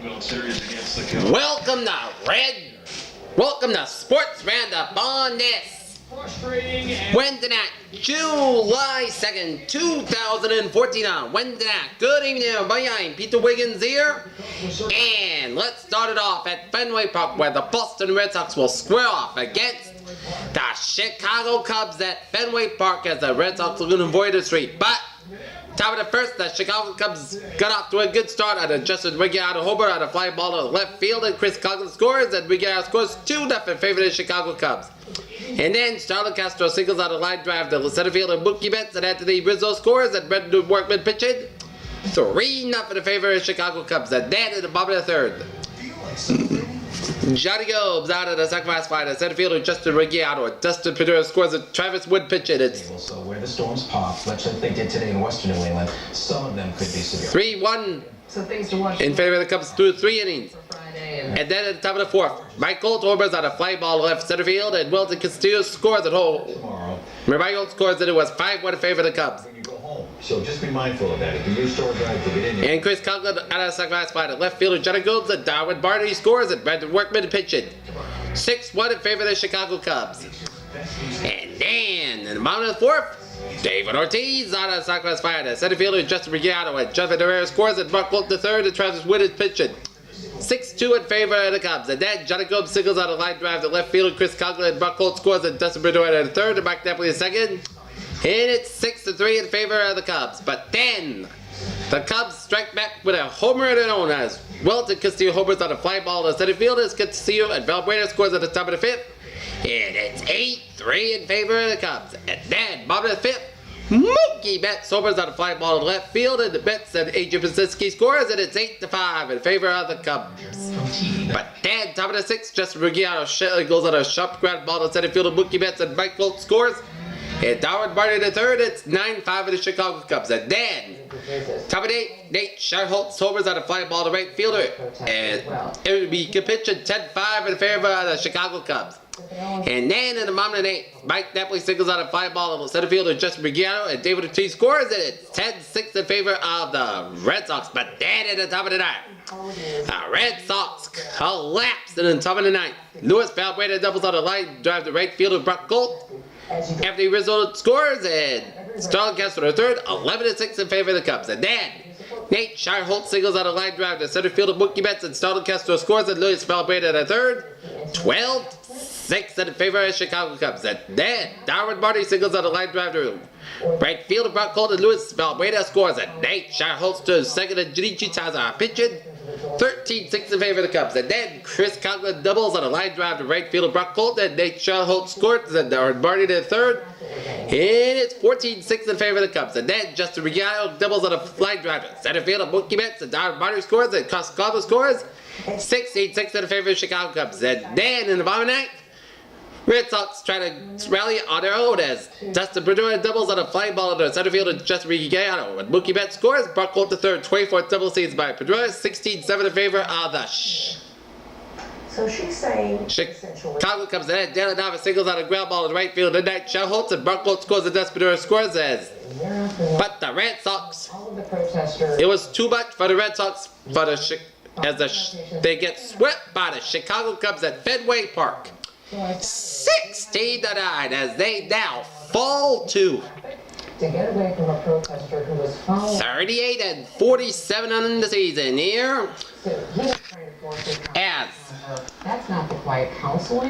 World Series against the Cubs. Welcome to Sports Roundup on this Wednesday night, July 2nd, 2014 on Wednesday night. Good evening, everybody. I'm Peter Wiggins here. And let's start it off at Fenway Park, where the Boston Red Sox will square off against the Chicago Cubs at Fenway Park as the Red Sox are going to avoid the street. But top of the first, the Chicago Cubs got off to a good start at Justin Wiggins Homer on a fly ball to the left field, and Chris Coughlin scores, and Wiggins scores 2-0 in favor of the Chicago Cubs. And then Starlin Castro singles on a line drive to the center field, and Mookie Betts and Anthony Rizzo scores, and Brendan Workman pitching 3-0 in favor of the Chicago Cubs. And then in the bottom of the third, Johnny Gomes out of the sacrifice fly to center fielder Justin Wiggins. Dustin Pedro scores, and Travis Wood pitching. It's so where the storms pop, much like they did today in Western New England, some of them could be severe. 3-1 in favor of the Cubs through 3 innings. And then at the top of the fourth, Mike Gold homers on a fly ball left center field, and Wilton Castillo scores at home. Mike Gold scores, and it was 5-1 in favor of the Cubs. So just be mindful of that. If you use store drive to get in there. And Chris Coughlin out of the sacrifice fly to left fielder Johnny Gomes, and Darwin Barney scores, and Brendan Workman pitching 6-1 in favor of the Chicago Cubs. And then in the bottom of the fourth, David Ortiz out of the sacrifice fly to center fielder Justin Wiggins, and Jonathan Herrera scores, and Mark Holt the third, and Travis Wood is pitching 6-2 in favor of the Cubs. And then Johnny Gomes singles on a line drive to left fielder Chris Coughlin, and Mark Holt scores, and Dustin Pedro at the third, and Mike Napoli the second. And it's 6-3 in favor of the Cubs. But then the Cubs strike back with a homer of their own as Wilton Castillo homers on a fly ball to center field. As Castillo and Valbuena scores at the top of the fifth. And it's 8-3 in favor of the Cubs. And then bottom of the fifth, Mookie Betts homers on a fly ball to left field, and the Betts and A.J. Paczynski scores, and it's 8-5 in favor of the Cubs. But then top of the sixth, Justin Wiggins goes on a sharp ground ball to center field, and Mookie Betts and Mike Holt scores. And Darwin Barney the third, it's 9-5 of the Chicago Cubs. And then, top of the eighth, Nate Schultz homers on a fly ball to right fielder. And it would be pitching 10-5 in favor of the Chicago Cubs. And then in the bottom of the eighth, Mike Napoli singles on a fly ball to center fielder Justin Wiggins, and David Ortiz scores, and it's 10-6 in favor of the Red Sox. But then at the top of the ninth, the Red Sox collapsed in the top of the ninth. Luis Valbuena doubles on a line drive to right fielder Brock Gold. Anthony Rizzo scores, and Starlin Castro the third, 11-6 in favor of the Cubs. And then Nate Schultz singles on a line drive to center field of Mookie Betts, and Starlin Castro scores, and Luis Valbuena the third, 12-6 in favor of the Chicago Cubs. And then Darwin Barney singles on a line drive to right field of Brock Gold, and Luis Valbuena scores, and Nate Schultz to second, and Junichi Taza pitching 13-6 in favor of the Cubs. And then Chris Coughlin doubles on a line drive to right field of Brock Holt, and Nate Schultz scores, and Darwin Barney to the third. And it's 14-6 in favor of the Cubs. And then Justin Wiggins doubles on a line drive to center field of Mookie Betts, and Darwin Barney scores, and Chris Coughlin scores 16-6 in favor of the Chicago Cubs. And then in the bottom of the ninth, Red Sox try to rally on their own as Dustin Pedro doubles on a fly ball to center field, and Justin Wiggins, and Mookie Betts scores. Brock Holt the third, 24th double seeds by Pedro, 16-7 in favor of the So she's saying Chicago Cubs. And then Dylan Davis singles on a ground ball to the right field, and Nate Schultz, and Brock Holt scores, and Dustin Pedro scores as. But the Red Sox, it was too much for the Red Sox they get swept by the Chicago Cubs at Fenway Park. 16-9 as they now fall to 38-47 on the season here. As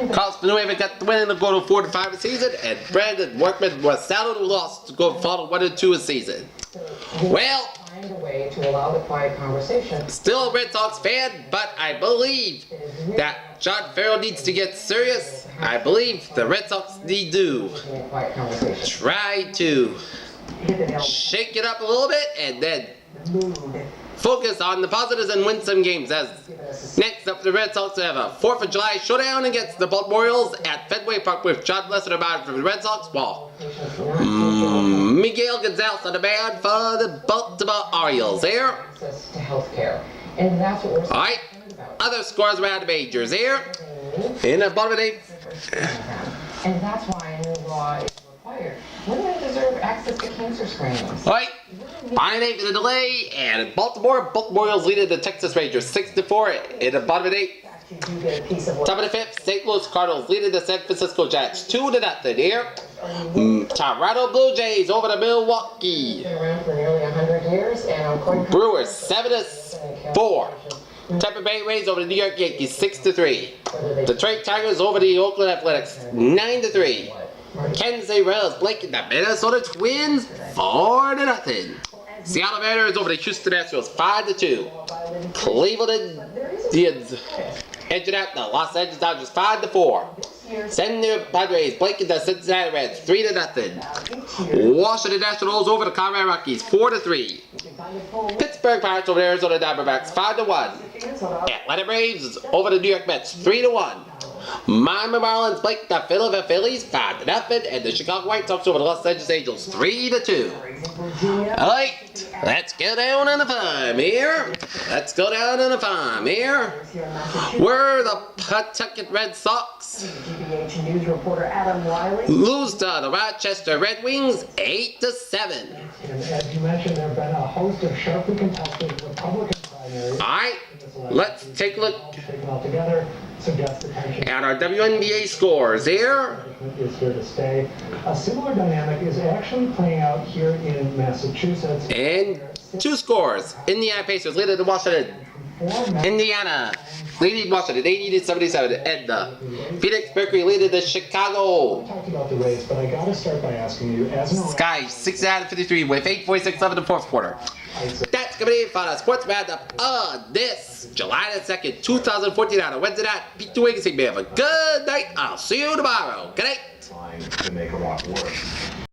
Carlos Villanueva got the win and go to 4-5 a season, and Brandon Workman was sadly lost to go fall 1-2 a season. Well, still a Red Sox fan, but I believe that John Farrell needs to get serious. I believe the Red Sox need to try to shake it up a little bit and then focus on the positives and win some games. As next up, the Red Sox have a 4th of July showdown against the Baltimore Orioles at Fenway Park with John Lester about for the Red Sox, while Miguel Gonzalez on the band for the Baltimore Orioles here. Alright, other scores around the majors here. In the bottom of the eighth. And that's why a new law is required. Women deserve access to cancer screenings. Alright, Final eight for the delay, and in Baltimore Orioles leading the Texas Rangers 6-4 in the bottom of the eighth. Top of the fifth, St. Louis Cardinals leading the San Francisco Giants 2-0 here. Toronto Blue Jays over to Milwaukee. Brewers 7-4. Tampa Bay Rays over the New York Yankees 6-3. Detroit Tigers over the Oakland Athletics 9-3. Kansas City Royals blanking the Minnesota Twins 4-0. Seattle Mariners over the Houston Astros 5-2. Cleveland Indians edging out the Los Angeles Dodgers 5-4. San Diego Padres blanking the Cincinnati Reds 3-0. Washington Nationals over the Colorado Rockies 4-3. Pittsburgh Pirates over the Arizona Diamondbacks 5-1. Atlanta Braves over the New York Mets 3-1. Miami Marlins blank the Philadelphia Phillies 5-0, and the Chicago White Sox over the Los Angeles Angels 3-2. Alright, let's go down on the farm here. We're the Pawtucket Red Sox. Lose to the Rochester Red Wings 8-7. And as you mentioned, there have been a host of sharply contested Republican primaries. Alright, let's take a look at our WNBA scores here. Is here to stay. A similar dynamic is actually playing out here in Massachusetts. And two scores. Indiana Pacers leading to Washington. Indiana leading Washington 80-77. And the Phoenix Mercury leading to Chicago. I talked about the race, but I gotta start by asking you, as an Sky 6-53 with 8:46 left in the fourth quarter. That's going to be it for the sports roundup on this July the 2nd, 2014 on a Wednesday night. Pete Wiggins, may have a good night. I'll see you tomorrow. Good night. To make a rock work.